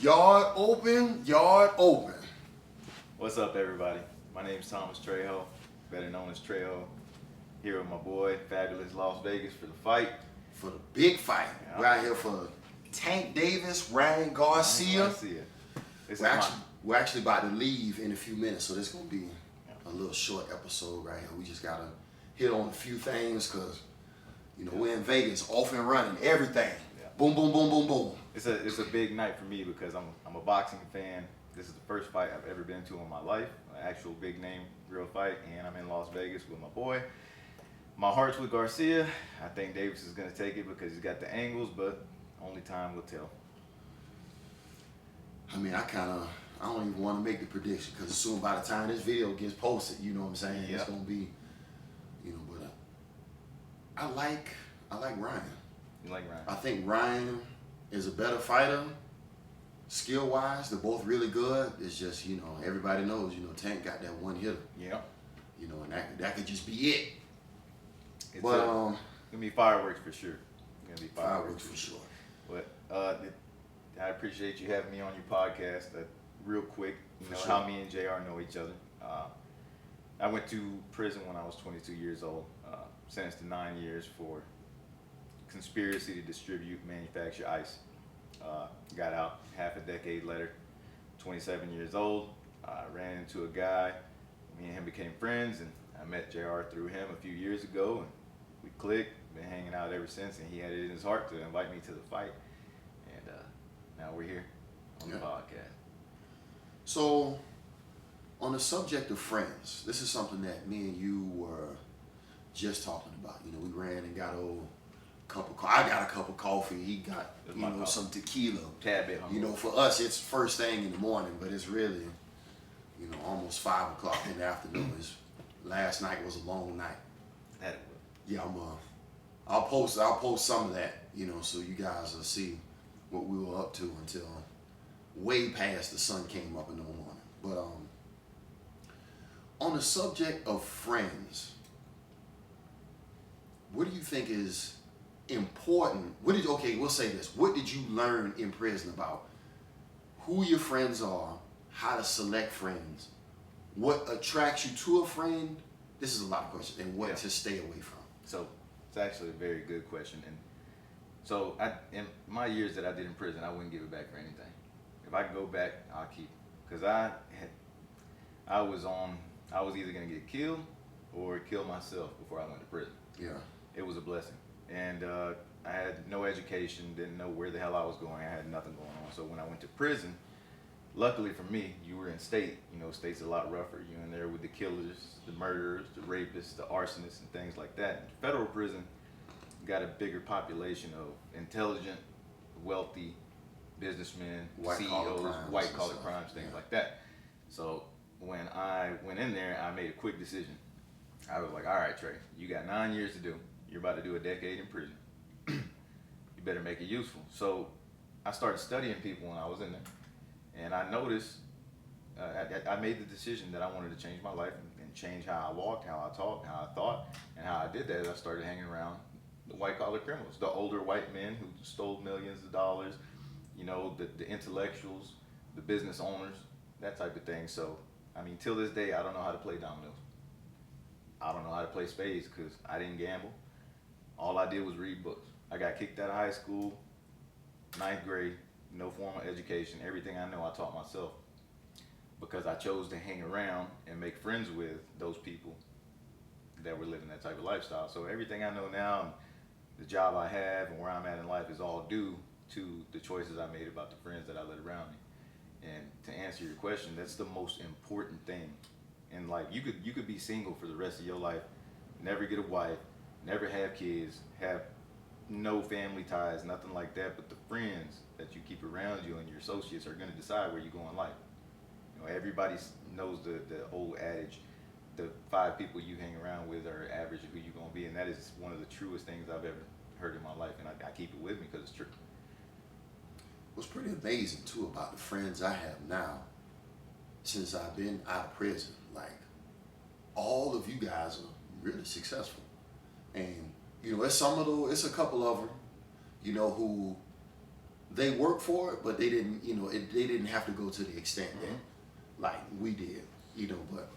Yard open, yard open. What's up, everybody? My name's Thomas Trejo, better known as Trejo. Here with my boy, Fabulous Las Vegas, for the fight. For the big fight. Yeah. We're out here for Tank Davis, Ryan Garcia. We're actually about to leave in a few minutes, so this is going to be a little short episode right here. We just got to hit on a few things because, we're in Vegas, off and running, everything. Yeah. Boom, boom, boom, boom, boom. It's a big night for me because I'm a boxing fan. This is the first fight I've ever been to in my life, an actual big name, real fight, and I'm in Las Vegas with my boy. My heart's with Garcia. I think Davis is going to take it because he's got the angles, but only time will tell. I mean, I don't even want to make the prediction because soon by the time this video gets posted, you know what I'm saying? Yeah. It's going to be, but I like Ryan. You like Ryan? I think Ryan is a better fighter, skill-wise. They're both really good. It's just, everybody knows, Tank got that one hitter. Yeah. And that could just be it. It's gonna be fireworks for sure. It's gonna be fireworks for sure. But I appreciate you having me on your podcast. Real quick, Sure. How me and JR know each other. I went to prison when I was 22 years old. Sentenced to 9 years for conspiracy to distribute, manufacture ice. Got out half a decade later, 27 years old. I ran into a guy. Me and him became friends, and I met JR through him a few years ago, and we clicked. Been hanging out ever since, and he had it in his heart to invite me to the fight. And now we're here on the podcast. So, on the subject of friends, this is something that me and you were just talking about. We ran and got I got a cup of coffee. He got some tequila. Tad bit hungry. For us it's first thing in the morning, but it's really almost 5 o'clock in the afternoon. Last night was a long night. That it was. Yeah, I'll post some of that, so you guys will see what we were up to until way past the sun came up in the morning. But on the subject of friends, what do you think is important? We'll say this. What did you learn in prison about who your friends are, how to select friends, what attracts you to a friend? This is a lot of questions, and what to stay away from. So it's actually a very good question. And so in my years that I did in prison, I wouldn't give it back for anything. If I could go back, I'll keep it. Because I was either gonna get killed or kill myself before I went to prison. Yeah. It was a blessing. And I had no education, didn't know where the hell I was going. I had nothing going on. So when I went to prison, luckily for me, you were in state. State's a lot rougher. You're in there with the killers, the murderers, the rapists, the arsonists, and things like that. Federal prison got a bigger population of intelligent, wealthy businessmen, CEOs, white-collar crimes, things like that. So when I went in there, I made a quick decision. I was like, all right, Trey, you got 9 years to do. You're about to do a decade in prison. You better make it useful. So I started studying people when I was in there. And I noticed, I made the decision that I wanted to change my life and change how I walked, how I talked, how I thought. And how I did that is I started hanging around the white-collar criminals, the older white men who stole millions of dollars, the intellectuals, the business owners, that type of thing. So, till this day, I don't know how to play dominoes. I don't know how to play spades because I didn't gamble. All I did was read books. I got kicked out of high school, 9th grade, no formal education. Everything I know I taught myself because I chose to hang around and make friends with those people that were living that type of lifestyle. So everything I know now and the job I have and where I'm at in life is all due to the choices I made about the friends that I let around me. And to answer your question, that's the most important thing in life. You could be single for the rest of your life, never get a wife, never have kids, have no family ties, nothing like that, but the friends that you keep around you and your associates are going to decide where you go in life. Everybody knows the old adage, the 5 people you hang around with are average of who you're going to be, and that is one of the truest things I've ever heard in my life, and I keep it with me because it's true. What's pretty amazing too about the friends I have now, since I've been out of prison, like all of you guys are really successful, and it's a couple of them, who they worked for it, but they didn't, you know, they didn't have to go to the extent that like we did, you know. But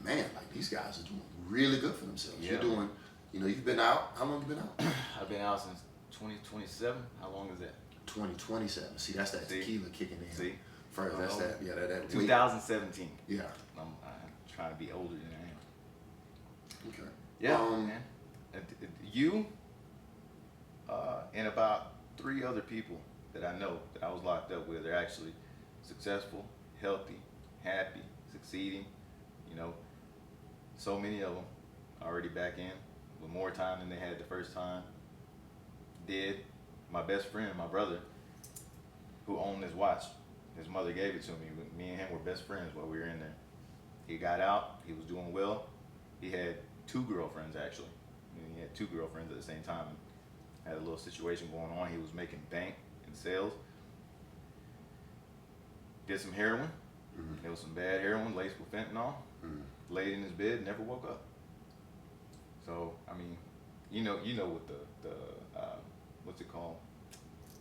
man, like these guys are doing really good for themselves. Yeah. You're doing, you know, you've been out. How long you been out? I've been out since 2027. How long is that? 2027. See, that's that tequila kicking in. See, first, that's that. Yeah, that. 2017. Yeah. I'm trying to be older than I am. Okay. Yeah, man. You and about 3 other people that I know that I was locked up with are actually successful, healthy, happy, succeeding. You know, so many of them already back in with more time than they had the first time. My best friend, my brother, who owned this watch, his mother gave it to me. Me and him were best friends while we were in there. He got out. He was doing well. He had 2 girlfriends actually. He had 2 girlfriends at the same time. Had a little situation going on. He was making bank in sales. Did some heroin. Mm-hmm. It was some bad heroin laced with fentanyl. Mm-hmm. Laid in his bed, never woke up. So I mean, you know what the what's it called?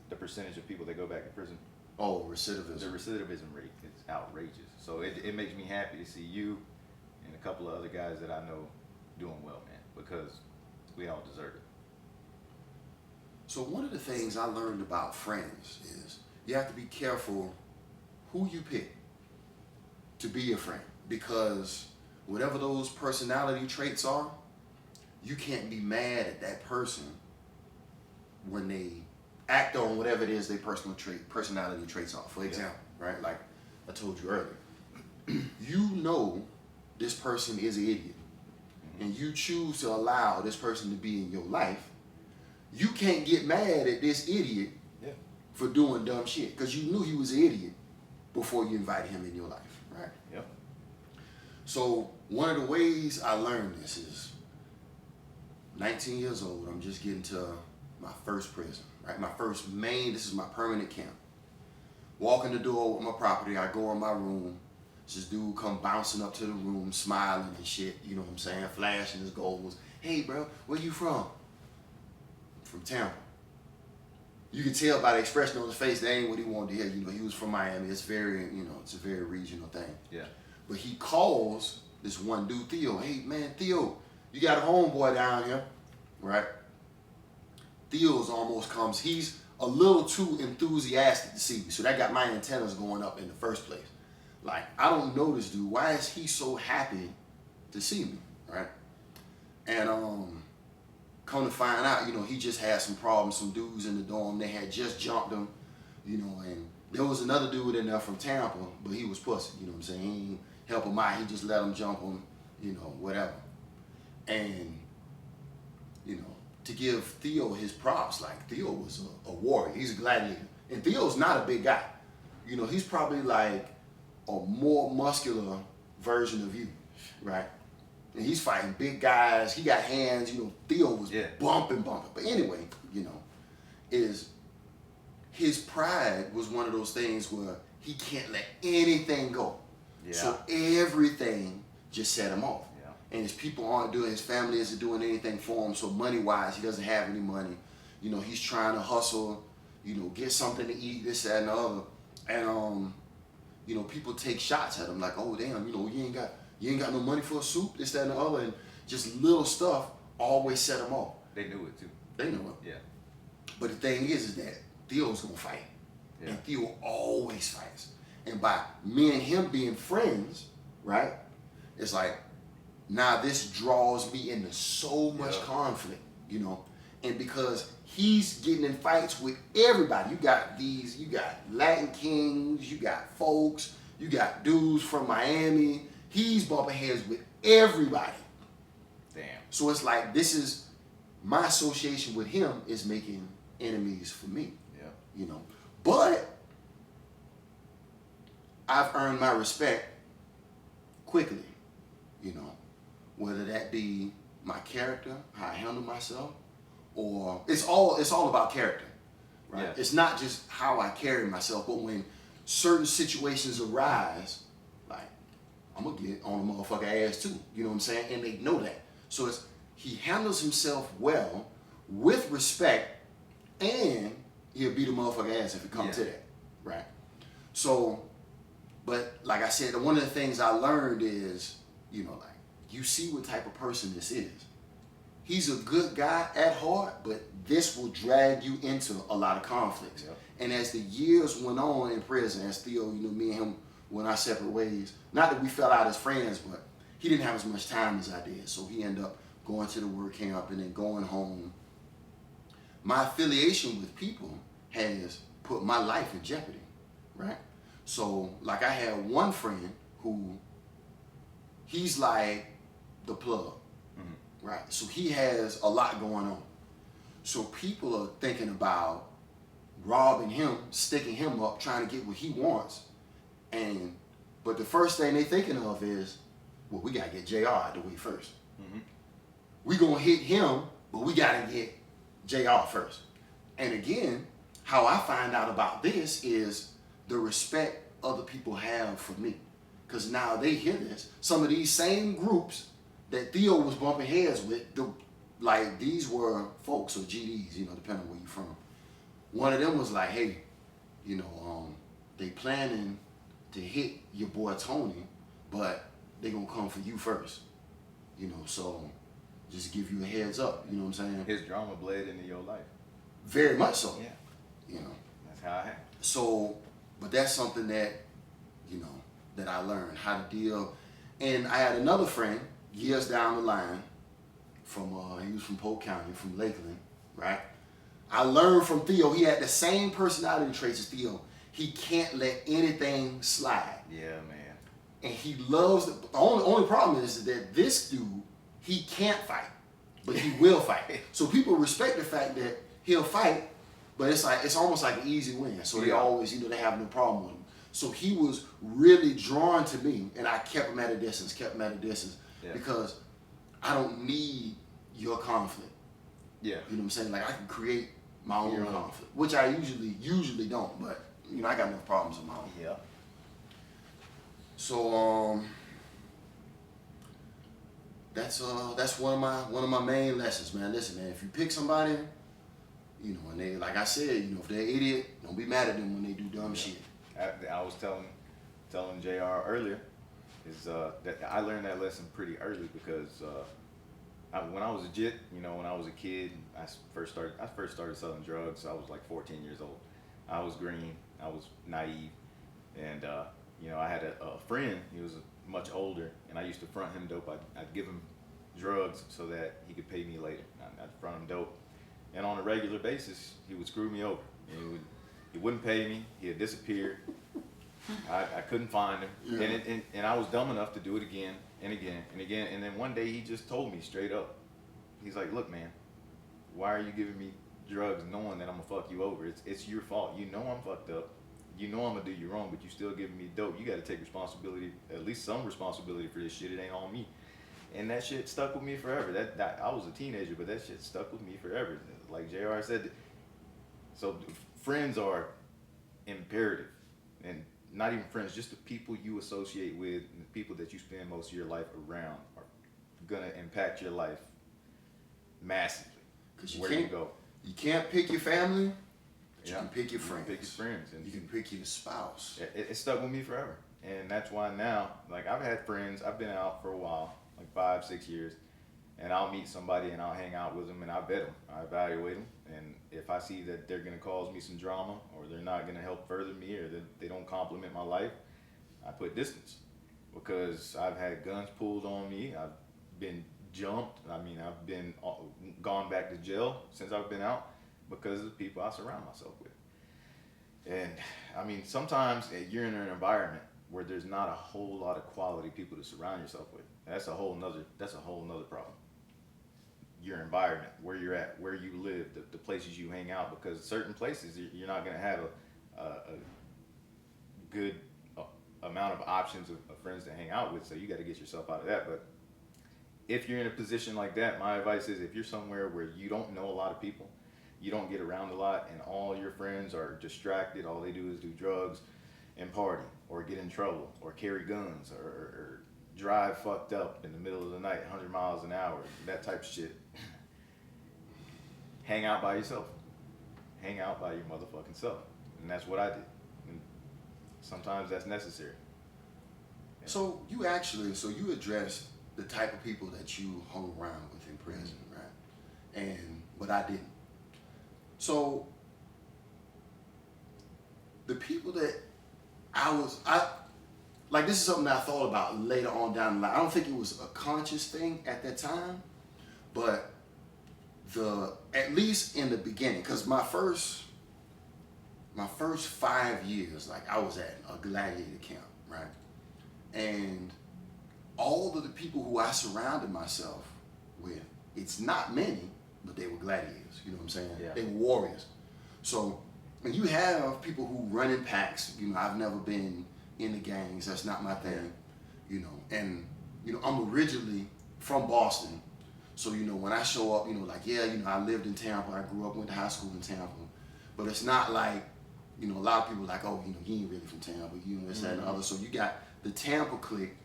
The percentage of people that go back to prison. Oh, recidivism. The recidivism rate is outrageous. So it makes me happy to see you and a couple of other guys that I know doing well, man, because we all deserve it. So one of the things I learned about friends is you have to be careful who you pick to be your friend, because whatever those personality traits are, you can't be mad at that person when they act on whatever it is their personality traits are. For example, right? Like I told you earlier, you know this person is an idiot, and you choose to allow this person to be in your life. You can't get mad at this idiot for doing dumb shit, because you knew he was an idiot before you invited him in your life, right? Yep. So one of the ways I learned this is 19 years old, I'm just getting to my first prison, right? This is my permanent camp. Walk in the door with my property, I go in my room, this dude come bouncing up to the room, smiling and shit, you know what I'm saying, flashing his goals. Hey bro, where you from? From Tampa. You can tell by the expression on his face that ain't what he wanted to hear. You know, he was from Miami. It's very, you know, it's a very regional thing. Yeah. But he calls this one dude, Theo. Hey man, Theo, you got a homeboy down here, right? Theo's almost comes. He's a little too enthusiastic to see me, so that got my antennas going up in the first place. Like, I don't know this dude. Why is he so happy to see me, right? And come to find out, you know, he just had some problems. Some dudes in the dorm, they had just jumped him, you know, and there was another dude in there from Tampa, but he was pussy, you know what I'm saying? He didn't help him out. He just let him jump him, you know, whatever. And, you know, to give Theo his props, like Theo was a warrior. He's a gladiator. And Theo's not a big guy. You know, he's probably like a more muscular version of you, right? And he's fighting big guys. He got hands, you know, Theo was bumping. But anyway, you know, his pride was one of those things where he can't let anything go. Yeah. So everything just set him off. Yeah. And his people aren't doing, his family isn't doing anything for him. So money-wise, he doesn't have any money. You know, he's trying to hustle, you know, get something to eat, this, that, and the other. And, you know, people take shots at him like, oh, damn, you know, you ain't got no money for a soup, this, that, and the other. And just little stuff always set him off. They knew it, too. They knew it. Yeah. But the thing is that Theo's going to fight. Yeah. And Theo always fights. And by me and him being friends, right, it's like, now this draws me into so much conflict, you know. And because he's getting in fights with everybody. You got Latin kings, you got folks, you got dudes from Miami. He's bumping heads with everybody. Damn. So it's like, this is, my association with him is making enemies for me. Yeah. You know. But I've earned my respect quickly, you know. Whether that be my character, how I handle myself, or it's all about character, right? Yeah. It's not just how I carry myself, but when certain situations arise, like, I'm gonna get on a motherfucker ass too, you know what I'm saying? And they know that. So he handles himself well, with respect, and he'll beat a motherfucker ass if it comes to that, right? So, but like I said, one of the things I learned is, you know, like, you see what type of person this is. He's a good guy at heart, but this will drag you into a lot of conflicts. Yep. And as the years went on in prison, as Theo, you know, me and him went our separate ways. Not that we fell out as friends, but he didn't have as much time as I did. So he ended up going to the work camp and then going home. My affiliation with people has put my life in jeopardy, right? So, like, I had one friend who, he's like the plug, right? So he has a lot going on. So people are thinking about robbing him, sticking him up, trying to get what he wants. But the first thing they thinking of is, well, we gotta get JR out the way first. We gonna hit him, but we gotta get JR first. And again, how I find out about this is the respect other people have for me. Because now they hear this. Some of these same groups that Theo was bumping heads with, like, these were folks or GDs, you know, depending on where you're from. One of them was like, hey, you know, they planning to hit your boy Tony, but they gonna come for you first. You know, so just give you a heads up, you know what I'm saying? His drama bled into your life. Very much so. Yeah. You know. That's how I had. So, but that's something that, you know, that I learned how to deal. And I had another friend years down the line from, he was from Polk County, from Lakeland, right? I learned from Theo, he had the same personality traits as Theo. He can't let anything slide. Yeah, man. And he loves, the only problem is that this dude, he can't fight, but he will fight. So people respect the fact that he'll fight, but it's almost like an easy win. So they always, you know, they have no problem with him. So he was really drawn to me, and I kept him at a distance, because I don't need your conflict. Yeah. You know what I'm saying? Like, I can create my own conflict, which I usually don't, but, you know, I got enough problems of my own. Yeah. So, that's one of my main lessons, man. Listen, man, if you pick somebody, you know, and they, like I said, you know, if they're an idiot, don't be mad at them when they do dumb shit. I was telling JR earlier is that I learned that lesson pretty early because when I was a jit, you know, when I was a kid, I first started selling drugs. I was like 14 years old. I was green. I was naive, and you know, I had a friend. He was much older, and I used to front him dope. I'd give him drugs so that he could pay me later. I'd front him dope, and on a regular basis, he would screw me over. He wouldn't pay me. He'd disappear. I couldn't find him, and I was dumb enough to do it again and again and again. And then one day he just told me straight up. He's like, "Look, man, why are you giving me drugs knowing that I'm gonna fuck you over? It's your fault. You know I'm fucked up. You know I'm gonna do you wrong, but you still giving me dope. You got to take responsibility, at least some responsibility for this shit. It ain't on me." And that shit stuck with me forever. That I was a teenager, but that shit stuck with me forever. Like JR said, so friends are imperative, and not even friends, just the people you associate with and the people that you spend most of your life around are gonna impact your life massively. Because where you go, you can't pick your family. But yeah. You can pick your friends. You can pick your friends, and you can pick your spouse. It stuck with me forever, and that's why now, like, I've had friends. I've been out for a while, like 5-6 years, and I'll meet somebody and I'll hang out with them and I vet them, I evaluate them, and if I see that they're gonna cause me some drama or they're not gonna help further me or that they don't compliment my life, I put distance, because I've had guns pulled on me. I've been jumped. I mean, I've been gone back to jail since I've been out because of the people I surround myself with. And I mean, sometimes you're in an environment where there's not a whole lot of quality people to surround yourself with. That's a whole nother problem. Your environment, where you're at, where you live, the places you hang out, because certain places you're not going to have a good amount of options of friends to hang out with, so you got to get yourself out of that. But if you're in a position like that, my advice is, if you're somewhere where you don't know a lot of people, you don't get around a lot, and all your friends are distracted, all they do is do drugs and party, or get in trouble, or carry guns, or drive fucked up in the middle of the night, 100 miles an hour, that type of shit. Hang out by yourself. hang out by your motherfucking self. And that's what I did. And sometimes that's necessary. Yeah. So you addressed the type of people that you hung around with in prison, right? But I didn't. So the people that this is something that I thought about later on down the line. I don't think it was a conscious thing at that time, but at least in the beginning, because my first 5 years, like I was at a gladiator camp, right? And all of the people who I surrounded myself with, it's not many, but they were gladiators, you know what I'm saying? Yeah. They were warriors. So when you have people who run in packs, I've never been in the gangs, that's not my thing, and I'm originally from Boston. So, when I show up, I lived in Tampa, I grew up, went to high school in Tampa, but it's not like, a lot of people are like, oh, you ain't really from Tampa, this, that, and the other. So you got the Tampa clique,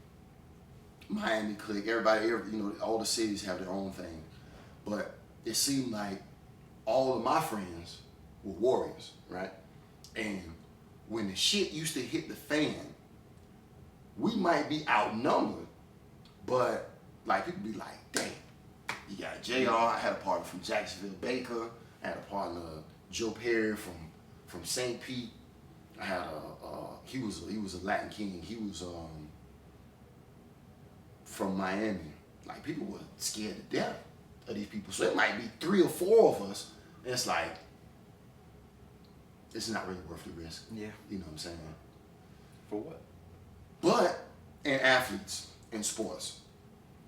Miami clique, everybody, all the cities have their own thing. But it seemed like all of my friends were warriors, right? And when the shit used to hit the fan, we might be outnumbered, but like people be like, damn, you got JR, I had a partner from Jacksonville, Baker, I had a partner, Joe Perry from St. Pete. I had he was a Latin king. He was from Miami. Like people were scared to death of these people. So it might be 3 or 4 of us. And it's like, it's not really worth the risk. Yeah. You know what I'm saying? For what? But in athletes, in sports.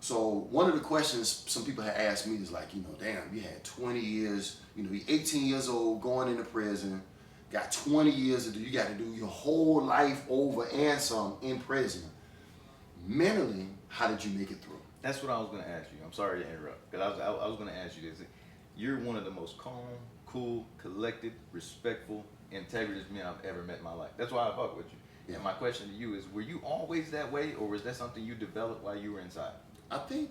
So one of the questions some people had asked me is like, damn, you had 20 years, you're 18 years old, going into prison, got 20 years to do, you got to do your whole life over and some in prison. Mentally, how did you make it through? That's what I was going to ask you. I'm sorry to interrupt, because I was going to ask you this. You're one of the most calm, cool, collected, respectful, integrative men I've ever met in my life. That's why I fuck with you. Yeah. And my question to you is, were you always that way, or was that something you developed while you were inside? I think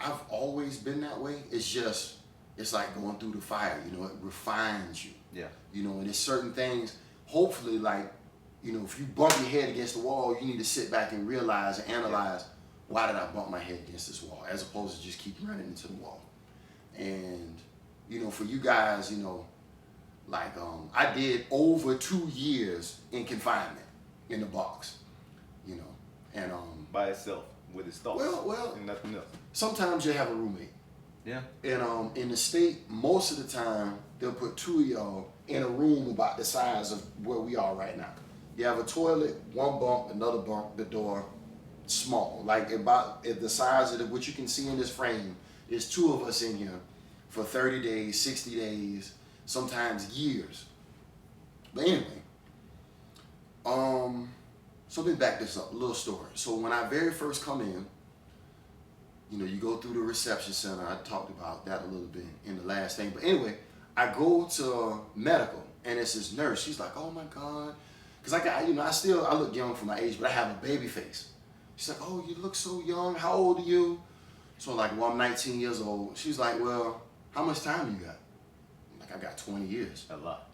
I've always been that way. It's like going through the fire, it refines you. Yeah. And there's certain things, hopefully, like, if you bump your head against the wall, you need to sit back and realize and analyze, why did I bump my head against this wall, as opposed to just keep running into the wall. And, for you guys, I did over 2 years in confinement in the box, and by itself, with its thoughts, well, and nothing else. Sometimes you have a roommate. Yeah. And in the state, most of the time, they'll put 2 of y'all in a room about the size of where we are right now. You have a toilet, one bunk, another bunk, the door, small. Like about the size of what you can see in this frame. There's 2 of us in here for 30 days, 60 days, sometimes years. But anyway, so let me back this up, a little story. So when I very first come in, you go through the reception center. I talked about that a little bit in the last thing. But anyway, I go to medical, and it's this nurse. She's like, oh my God. Because I look young for my age, but I have a baby face. She's like, oh, you look so young. How old are you? So I'm like, well, I'm 19 years old. She's like, well, how much time you got? I'm like, I got 20 years. A lot.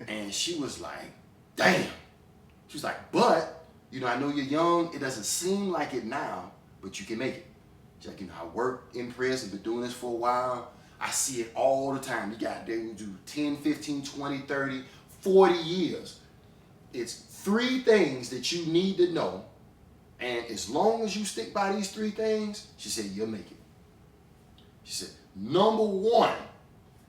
And she was like, damn. She was like, but, I know you're young. It doesn't seem like it now, but you can make it. She's like, I worked in prison, been doing this for a while. I see it all the time. They will do 10, 15, 20, 30, 40 years. It's 3 things that you need to know. And as long as you stick by these 3 things, she said, you'll make it. She said, number 1,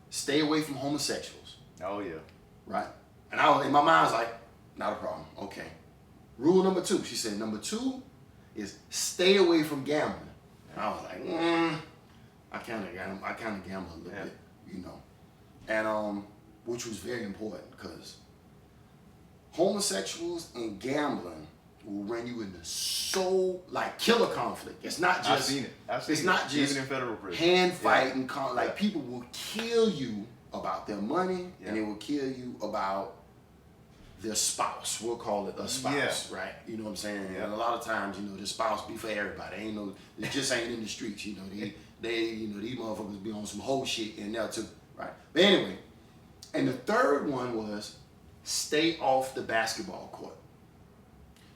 stay away from homosexuals. Oh, yeah. Right? And I was in my mind, I was like, not a problem. Okay. Rule number 2, she said, number 2 is stay away from gambling. And I was like, I kind of gamble a little bit, and which was very important, because homosexuals and gambling will run you into killer conflict. It's not just. I've seen it. It's not just even in federal prison. Hand fighting. People will kill you about their money, and they will kill you about their spouse. We'll call it a spouse, right? You know what I'm saying? Yeah. And a lot of times, the spouse be for everybody. It just ain't in the streets. These motherfuckers be on some whole shit in there too, right? But anyway, And the third one was stay off the basketball court.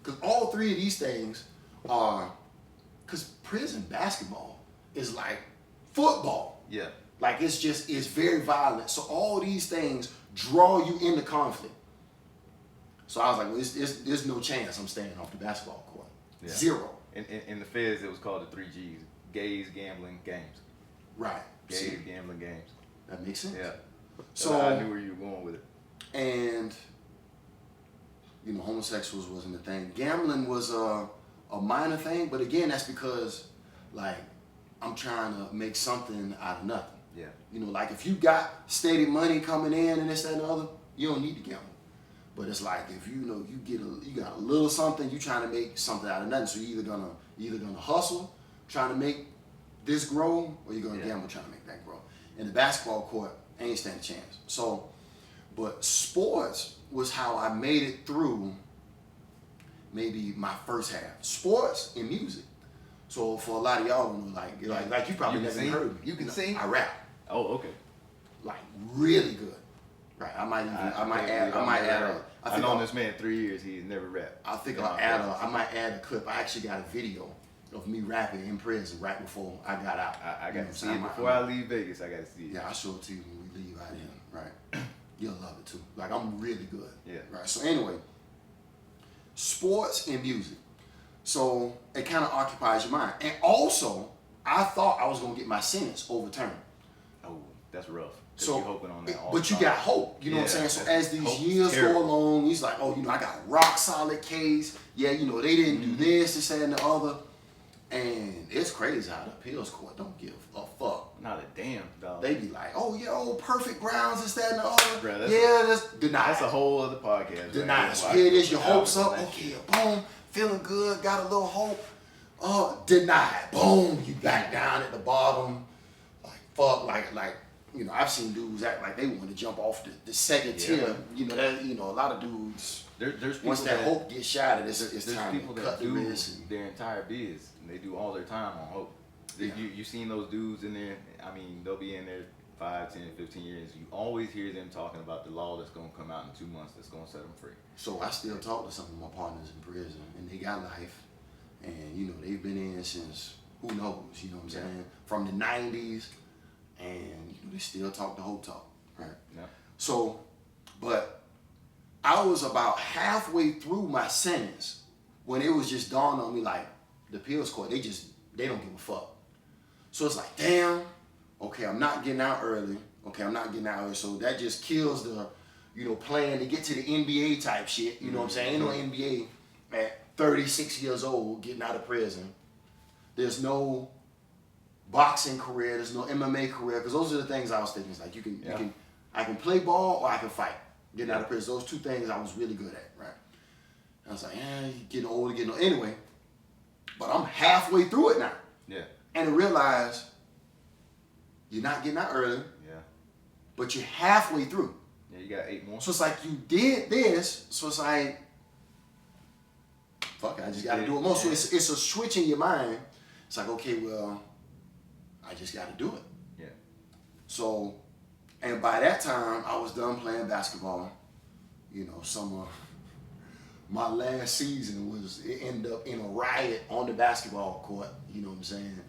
Because all three of these things are, because prison basketball is like football. Yeah. Like it's very violent. So all these things draw you into conflict. So I was like, well, there's no chance I'm staying off the basketball court. Yeah. Zero. In the feds, it was called the 3 Gs. Gays, gambling, games. Right. Gays, gambling, games. That makes sense. Yeah. So I knew where you were going with it. And, homosexuals wasn't a thing. Gambling was a minor thing, but again, that's because, like, I'm trying to make something out of nothing. Yeah. Like if you got steady money coming in and this, that, and the other, you don't need to gamble. But it's like if you got a little something, you trying to make something out of nothing. So you're either gonna hustle, trying to make this grow, or you're gonna gamble trying to make that grow. In the basketball court, ain't stand a chance. So, but sports was how I made it through maybe my first half. Sports and music. So for a lot of y'all, like you probably never heard me. You can sing? I rap. Oh, okay. Like really good. Right. I might add. I've known this man 3 years. He's never rapped. I think I might add a clip. I actually got a video of me rapping in prison right before I got out. I got to see it before I leave Vegas. I got to see it. Yeah, I'll show it to you when we leave out here. Right. You'll love it too. Like I'm really good. Yeah. Right. So anyway, sports and music. So it kind of occupies your mind. And also, I thought I was gonna get my sentence overturned. Oh, that's rough. So, you're hoping on that all but you got hope, you know what I'm saying? So as these years go along, he's like, oh, I got a rock solid case. Yeah, they didn't do this, that, and the other. And it's crazy how the appeals court don't give a fuck. Not a damn dog. They be like, oh, perfect grounds, this, that, and the other. Bro, that's denied. That's a whole other podcast. Denied. So here it is, your hopes up. Okay, boom, feeling good, got a little hope. Denied. Boom, you back down at the bottom. Like, fuck, like, I've seen dudes act like they want to jump off the second tier. A lot of dudes. There's once that hope gets shattered, it's time people to that cut the do wrist. Their entire biz, and they do all their time on hope. Yeah. You seen those dudes in there? I mean, they'll be in there 5, 10, 15 years. You always hear them talking about the law that's gonna come out in 2 months that's gonna set them free. So I still talk to some of my partners in prison, and they got life, and they've been in since who knows? You know what I'm saying? From the '90s. And they still talk the whole talk, right? Yeah. So, but I was about halfway through my sentence when it was just dawned on me like the appeals court, they don't give a fuck. So it's like, damn, okay, I'm not getting out early. So that just kills the, plan to get to the NBA type shit. You know what I'm saying? Ain't no NBA at 36 years old getting out of prison. There's no boxing career, there's no MMA career, because those are the things I was thinking. It's like I can play ball or I can fight. Getting out of prison, those two things I was really good at, right? And I was like, getting older. Anyway, but I'm halfway through it now. Yeah. And I realized you're not getting out early. Yeah. But you're halfway through. Yeah, you got 8 more. So it's like you did this, so it's like, fuck, I just got to do it more. So it's a switch in your mind. It's like, okay, well, I just got to do it. Yeah. So, and by that time, I was done playing basketball. My last season it ended up in a riot on the basketball court. You know what I'm saying?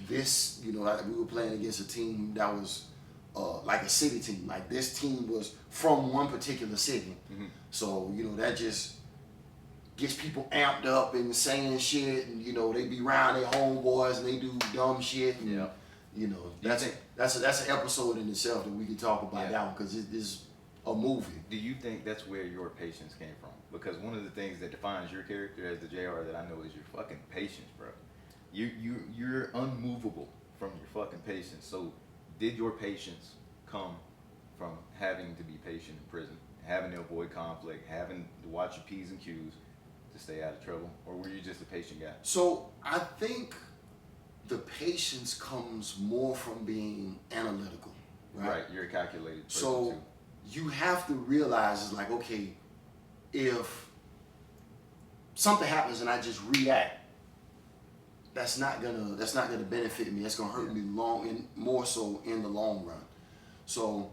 This, we were playing against a team that was like a city team. Like this team was from one particular city. Mm-hmm. So, that just gets people amped up and saying shit, and they be around their homeboys and they do dumb shit. And, that's an episode in itself that we can talk about that one, because it is a movie. Do you think that's where your patience came from? Because one of the things that defines your character as the JR that I know is your fucking patience, bro. You're unmovable from your fucking patience. So did your patience come from having to be patient in prison, having to avoid conflict, having to watch your P's and Q's to stay out of trouble, or were you just a patient guy? So I think the patience comes more from being analytical, right? Right, you're a calculated person. So too. You have to realize, it's like, okay, if something happens and I just react, that's not gonna benefit me. That's gonna hurt me more so in the long run. So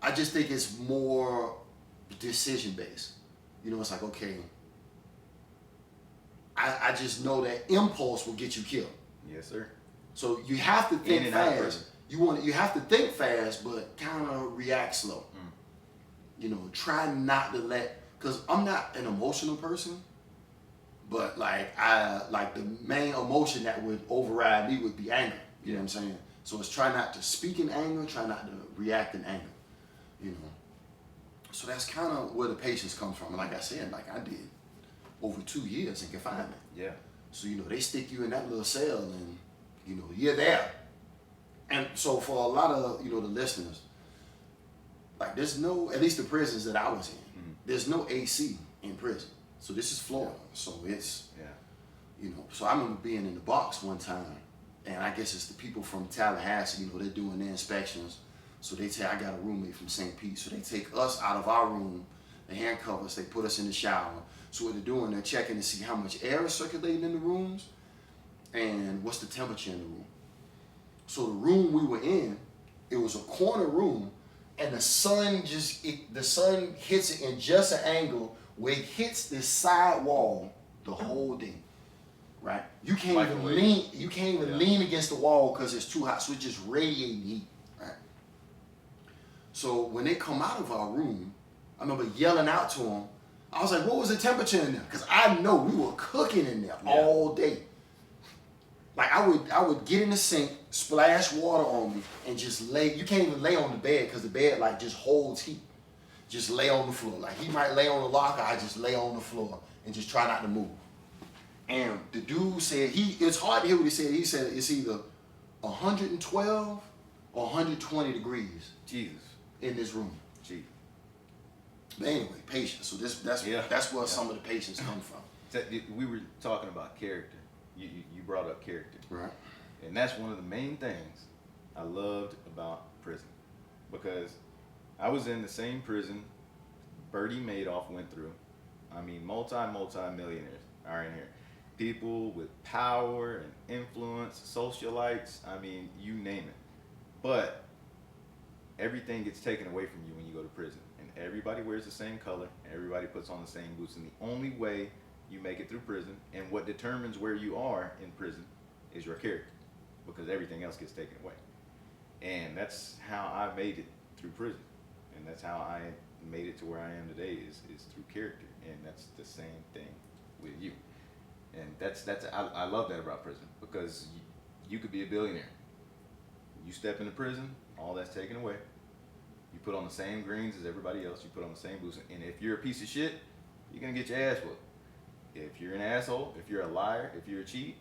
I just think it's more decision based. You know, it's like, okay, I just know that impulse will get you killed. Yes, sir. So you have to think fast. You have to think fast, but kind of react slow. You know, try not to because I'm not an emotional person, but like the main emotion that would override me would be anger. You know what I'm saying? So it's try not to speak in anger, try not to react in anger. You know. So that's kind of where the patience comes from. And like I said, like I did over 2 years in confinement. Yeah. So, you know, they stick you in that little cell and, you know, you're there. And so for a lot of, you know, the listeners, like there's no, at least the prisons that I was in, there's no AC in prison. So this is Florida. So it's, you know, so I remember being in the box one time, and I guess it's the people from Tallahassee, you know, they're doing their inspections. So they say, I got a roommate from St. Pete. So they take us out of our room, they handcuff us, they put us in the shower. So what they're doing, they're checking to see how much air is circulating in the rooms and what's the temperature in the room. So the room we were in, it was a corner room, and the sun hits it in just an angle where it hits this side wall the whole day. Right? You can't even lean against the wall because it's too hot, so it's just radiating heat. Right? So when they come out of our room, I remember yelling out to them. I was like, what was the temperature in there? Because I know we were cooking in there all day. Like I would get in the sink, splash water on me, and just lay. You can't even lay on the bed because the bed like just holds heat. Just lay on the floor. Like he might lay on the locker, I just lay on the floor and just try not to move. And the dude said it's hard to hear what he said. He said it's either 112 or 120 degrees. Jesus. In this room. Jesus. But anyway, patience. So that's where some of the patience come from. We were talking about character. You brought up character. Right. And that's one of the main things I loved about prison. Because I was in the same prison Bertie Madoff went through. I mean, multi-millionaires are in here. People with power and influence, socialites, I mean, you name it. But everything gets taken away from you when you go to prison. And everybody wears the same color. Everybody puts on the same boots. And the only way you make it through prison, and what determines where you are in prison, is your character. Because everything else gets taken away. And that's how I made it through prison. And that's how I made it to where I am today is through character. And that's the same thing with you. And I love that about prison, because you could be a billionaire. You step into prison, all that's taken away. You put on the same greens as everybody else. You put on the same boots. And if you're a piece of shit, you're going to get your ass whooped. If you're an asshole, if you're a liar, if you're a cheat,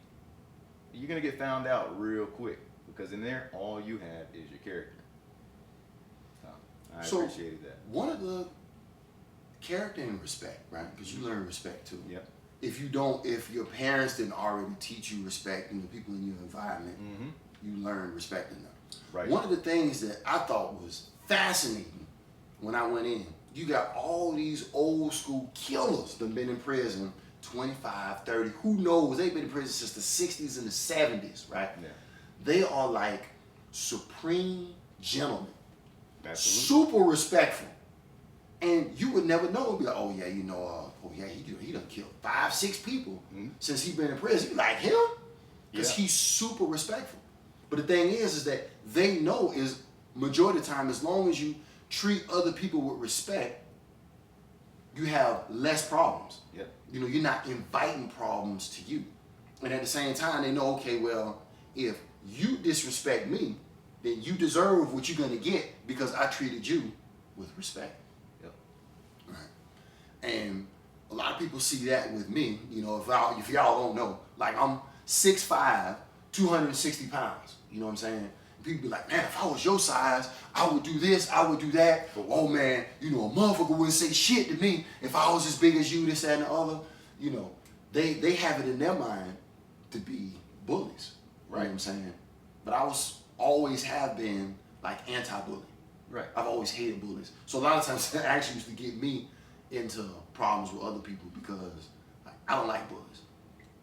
you're going to get found out real quick. Because in there, all you have is your character. So, I appreciated that. One of the character and respect, right? Because you learn respect too. Yep. If your parents didn't already teach you respect, and the people in your environment, you learn respecting them. Right. One of the things that I thought was fascinating when I went in, you got all these old school killers that have been in prison 25, 30, who knows? They've been in prison since the 60s and the 70s, right? Yeah. They are like supreme gentlemen. Absolutely. Super respectful. And you would never know. It'd be like, oh yeah, you know, he done killed 5, 6 people since he's been in prison. You like him? Because he's super respectful. But the thing is that they know is majority of the time, as long as you treat other people with respect, you have less problems. Yep. You know, you're not inviting problems to you. And at the same time, they know, okay, well, if you disrespect me, then you deserve what you're gonna get because I treated you with respect. Yep. Right. And a lot of people see that with me. You know, if y'all don't know, like I'm 6'5", 260 pounds. You know what I'm saying? People be like, man, if I was your size, I would do this, I would do that. Oh man, you know, a motherfucker wouldn't say shit to me if I was as big as you, this, that, and the other. You know, they have it in their mind to be bullies. Right. You know what I'm saying? But I always have been like anti-bully. Right. I've always hated bullies. So a lot of times it actually used to get me into problems with other people because like, I don't like bullies.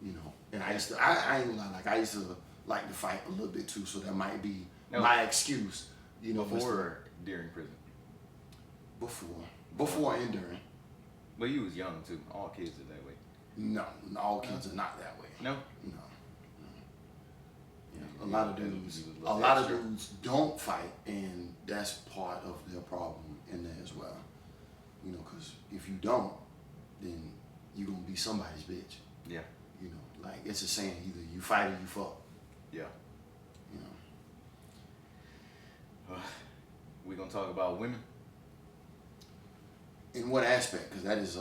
You know, and I ain't gonna lie, like I used to like to fight a little bit too, so that might be my excuse. You know, before or during prison? Before and during. But you was young too. All kids are that way. No, all kids are not that way. No. A lot of dudes don't fight, and that's part of their problem in there as well. You know, because if you don't, then you're gonna be somebody's bitch. Yeah. You know, like it's a saying: either you fight or you fuck. Yeah. You know. We gonna talk about women. In what aspect? Because that is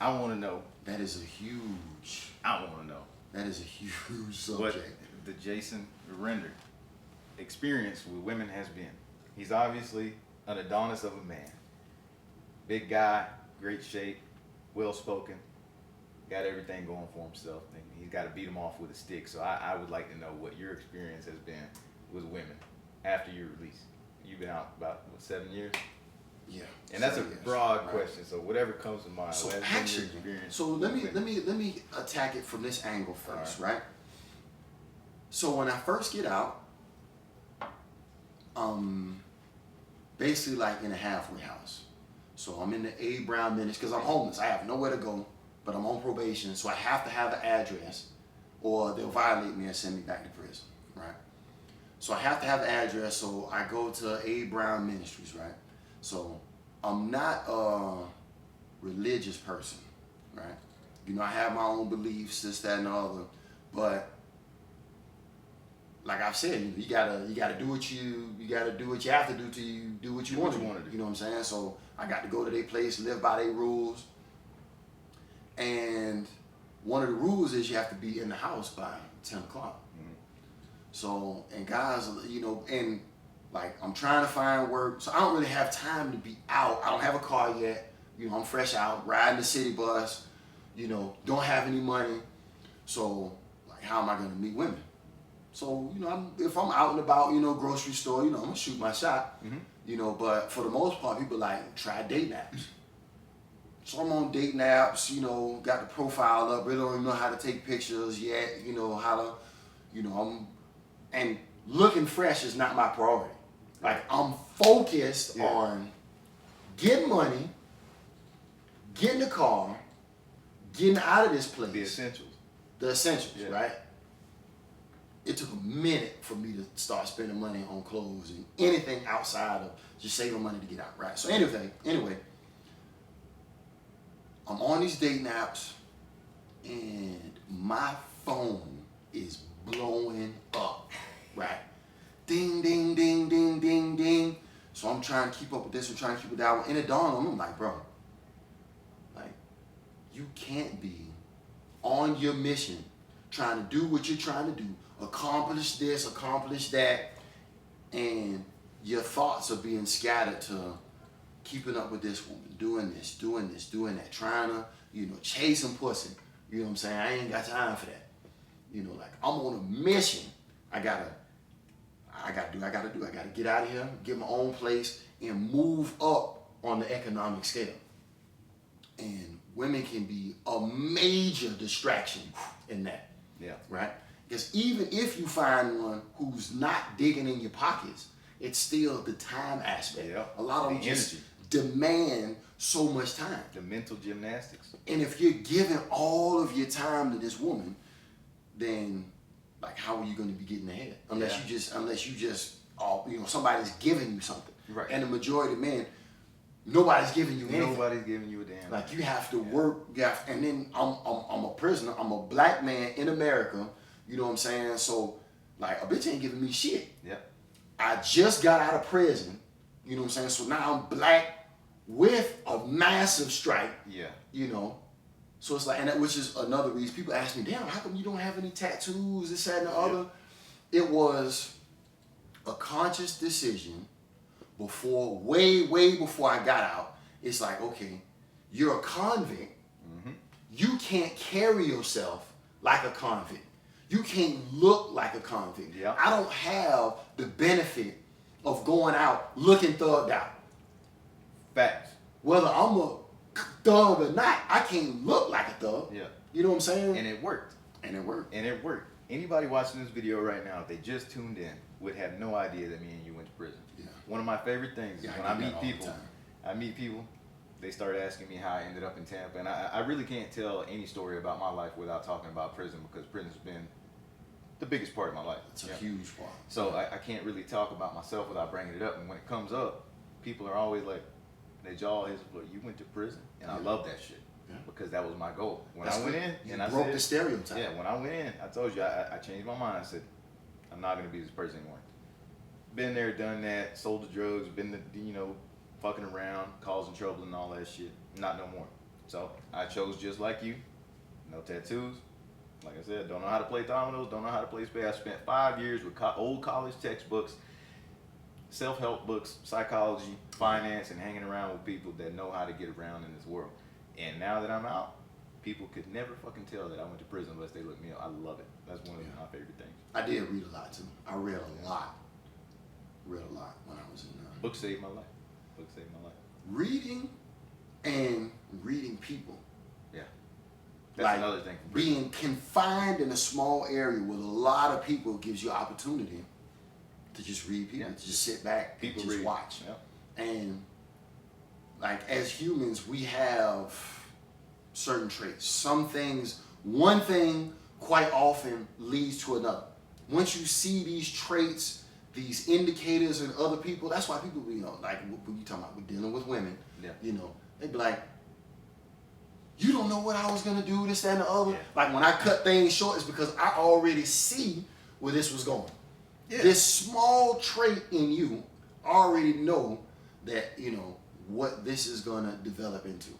I want to know. That is a huge. I want to know. That is a huge subject. What the Jason Render experience with women has been. He's obviously an Adonis of a man. Big guy, great shape, well spoken, got everything going for himself. And he's got to beat him off with a stick. So I would like to know what your experience has been with women after your release. You've been out about 7 years. Yeah. And that's a broad question. So whatever comes to mind. So actually, let me attack it from this angle first, right? So when I first get out, basically like in a halfway house. So I'm in the A. Brown Ministry because I'm homeless. I have nowhere to go, but I'm on probation, so I have to have the address, or they'll violate me and send me back to prison, right? So I have to have the address. So I go to A. Brown Ministries, right? So I'm not a religious person, right? You know, I have my own beliefs, this, that, and the other, but like I've said, you gotta do what you have to do to do what you want to do. You know what I'm saying? So I got to go to their place, live by their rules, and one of the rules is you have to be in the house by 10 o'clock. Mm-hmm. So, and guys, you know, and like I'm trying to find work, so I don't really have time to be out. I don't have a car yet. You know, I'm fresh out, riding the city bus. You know, don't have any money. So, like, how am I gonna meet women? So, you know, if I'm out and about, you know, grocery store, you know, I'm gonna shoot my shot. Mm-hmm. You know, but for the most part, people like try dating apps. So I'm on dating apps, you know, got the profile up, really don't even know how to take pictures yet, you know, how to, you know, and looking fresh is not my priority. Like, I'm focused on getting money, getting a car, getting out of this place. The essentials. The essentials, right? It took a minute for me to start spending money on clothes and anything outside of just saving money to get out, right? So anyway, I'm on these dating apps and my phone is blowing up, right? Ding, ding, ding, ding, ding, ding. So I'm trying to keep up with this, I'm trying to keep with that one. And it dawned on me, I'm like, bro, like, you can't be on your mission trying to do what you're trying to do, accomplish this, accomplish that, and your thoughts are being scattered to keeping up with this woman, doing this, doing that, trying to, you know, chasing pussy. You know what I'm saying? I ain't got time for that. You know, like, I'm on a mission. I gotta get out of here, get my own place, and move up on the economic scale. And women can be a major distraction in that. Yeah. Right? Because even if you find one who's not digging in your pockets, it's still the time aspect. Yeah. A lot of them just demand so much time. The mental gymnastics. And if you're giving all of your time to this woman, then like how are you going to be getting ahead? Unless you just you know, somebody's giving you something. Right. And the majority of men, nobody's giving you anything. Nobody's giving you a damn. Like, you have to work, and then I'm a prisoner. I'm a black man in America. You know what I'm saying? So, like, a bitch ain't giving me shit. Yep. I just got out of prison. You know what I'm saying? So now I'm black with a massive stripe. Yeah. You know? So it's like, and that, which is another reason. People ask me, damn, how come you don't have any tattoos, this, that, and the other? It was a conscious decision before, way before I got out. It's like, okay, you're a convict. Mm-hmm. You can't carry yourself like a convict. You can't look like a convict. Yeah. I don't have the benefit of going out looking thugged out. Facts. Whether I'm a thug or not, I can't look like a thug. Yeah. You know what I'm saying? And it worked. Anybody watching this video right now, if they just tuned in, would have no idea that me and you went to prison. Yeah. One of my favorite things is when I meet people, I meet people. They start asking me how I ended up in Tampa, and I really can't tell any story about my life without talking about prison, because prison's been the biggest part of my life. It's a huge part. So I can't really talk about myself without bringing it up. And when it comes up, people are always like, they jaw is, "But you went to prison," and I love that shit because that was my goal. When I went in, and I broke the stereotype. Yeah, when I went in, I told you I changed my mind. I said, I'm not gonna be this person anymore. Been there, done that, sold the drugs, been the fucking around, causing trouble and all that shit. Not no more. So I chose just like you. No tattoos. Like I said, don't know how to play dominoes, don't know how to play spades. I spent 5 years with old college textbooks, self-help books, psychology, finance, and hanging around with people that know how to get around in this world. And now that I'm out, people could never fucking tell that I went to prison unless they look me up. I love it. That's one of my favorite things. I did read a lot too. I read a lot. Read a lot when I was in Books saved my life. Books saved my life. Reading and reading people. Yeah. That's like another thing. Being confined in a small area with a lot of people gives you opportunity to just read people, to just sit back people and just read. watch. Yeah. And like as humans, we have certain traits. Some things, one thing quite often leads to another. Once you see these traits, these indicators in other people, that's why people, like when you talking about, we're dealing with women, they be like, you don't know what I was gonna do, this, that, and the other. Yeah. Like when I cut things short, it's because I already see where this was going. Yeah. This small trait in you already know that, what this is gonna develop into.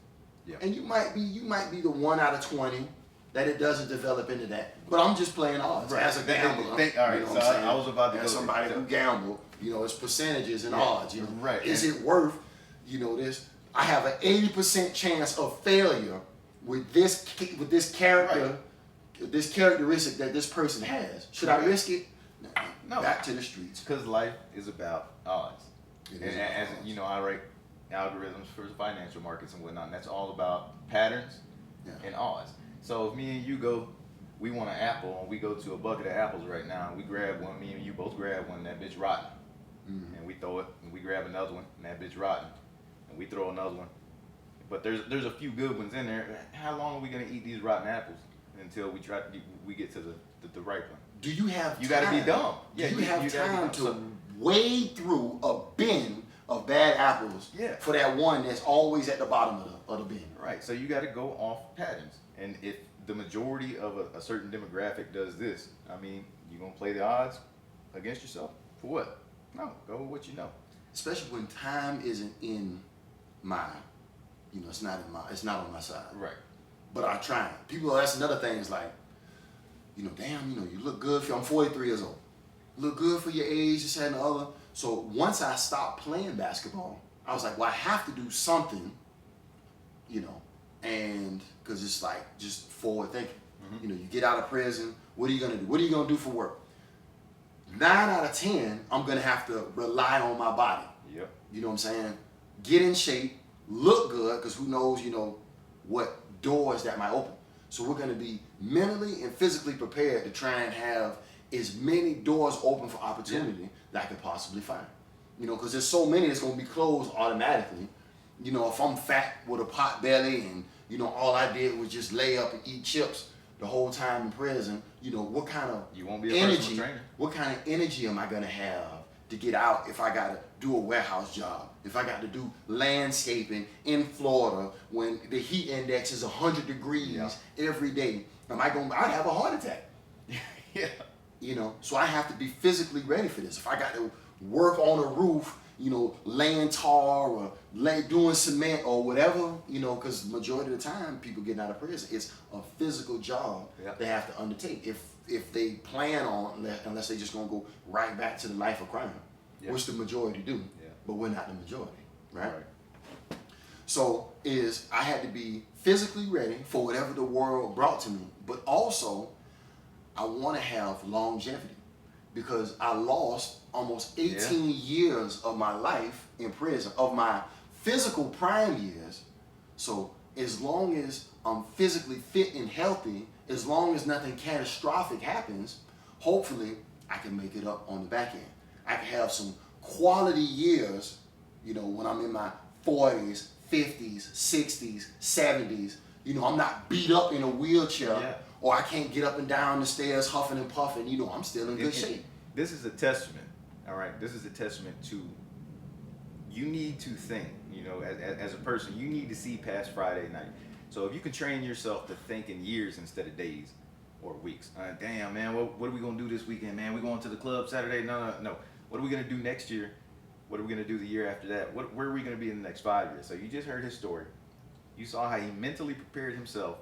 Yeah. And you might be the 1 out of 20 that it doesn't develop into that. But I'm just playing odds as a gambler. All right, so I was about to as go somebody there. who gamble, it's percentages and odds. Right. Is it worth, this? I have an 80% chance of failure with this character, this characteristic that this person has. Should I risk it? No. Back to the streets. Because life is about odds. It And is as about odds. I write algorithms for the financial markets and whatnot, and that's all about patterns and odds. So if me and you we want an apple, and we go to a bucket of apples right now, and we grab one, me and you both grab one, and that bitch rotten. Mm-hmm. And we throw it, and we grab another one, and that bitch rotten. And we throw another one. But there's a few good ones in there. How long are we gonna eat these rotten apples until we get to the right one? Do you have time? You gotta be dumb. Yeah, Yeah, you have you gotta be time dumb. to So- wade through a bin of bad apples for that one that's always at the bottom of the bin. Right, so you got to go off patterns. And if the majority of a certain demographic does this, you're going to play the odds against yourself? For what? No, go with what you know. Especially when time isn't in my, it's not on my side. Right. But I try. People, that's another thing, is like, damn, you look good I'm 43 years old. Look good for your age, this, that, and the other. So once I stopped playing basketball, I was like, well, I have to do something, and because it's like just forward thinking. Mm-hmm. You get out of prison, what are you gonna do? What are you gonna do for work? 9 out of 10, I'm gonna have to rely on my body. Yep. You know what I'm saying? Get in shape, look good, because who knows, what doors that might open. So we're gonna be mentally and physically prepared to try and have as many doors open for opportunity that I could possibly find. Because there's so many that's gonna be closed automatically. If I'm fat with a pot belly and, all I did was just lay up and eat chips the whole time in prison, what kind of You won't be a energy, personal trainer. what kind of energy am I gonna have to get out if I gotta do a warehouse job, if I got to do landscaping in Florida when the heat index is 100 degrees every day? I'd have a heart attack. Yeah. So I have to be physically ready for this. If I got to work on a roof, laying tar or doing cement or whatever, because majority of the time people getting out of prison, it's a physical job they have to undertake. If they plan on, unless they just gonna go right back to the life of crime, which the majority do, but we're not the majority, right? So I had to be physically ready for whatever the world brought to me, but also I want to have longevity, because I lost almost 18 years of my life in prison, of my physical prime years. So as long as I'm physically fit and healthy, as long as nothing catastrophic happens, hopefully I can make it up on the back end. I can have some quality years, when I'm in my 40s, 50s, 60s, 70s. You know, I'm not beat up in a wheelchair, or I can't get up and down the stairs huffing and puffing. You know, I'm still in good shape. This is a testament, all right? This is a testament to, you need to think, you know, as a person, you need to see past Friday night. So if you can train yourself to think in years instead of days or weeks. Damn, man, what are we going to do this weekend, man? We going to the club Saturday? No. What are we going to do next year? What are we going to do the year after that? Where are we going to be in the next 5 years? So you just heard his story. You saw how he mentally prepared himself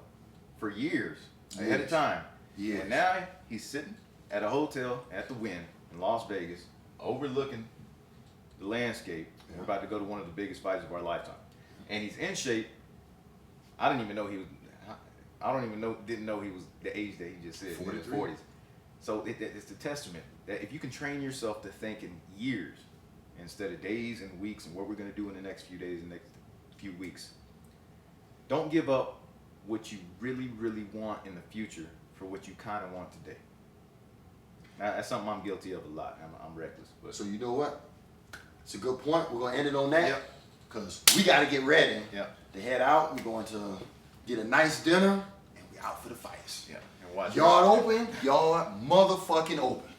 for years ahead of time. Yeah. And now he's sitting at a hotel at the Wynn in Las Vegas, overlooking the landscape. We're about to go to one of the biggest fights of our lifetime. And he's in shape. I didn't even know he was the age that he just said, in his 40s. So it's a testament that if you can train yourself to think in years instead of days and weeks and what we're going to do in the next few days and next few weeks, don't give up what you really, really want in the future for what you kind of want today. Now, that's something I'm guilty of a lot. I'm reckless. But. So you know what? It's a good point. We're going to end it on that because we got to get ready to head out. We're going to get a nice dinner and we're out for the fights. Yeah. And watch yard open, yard motherfucking open.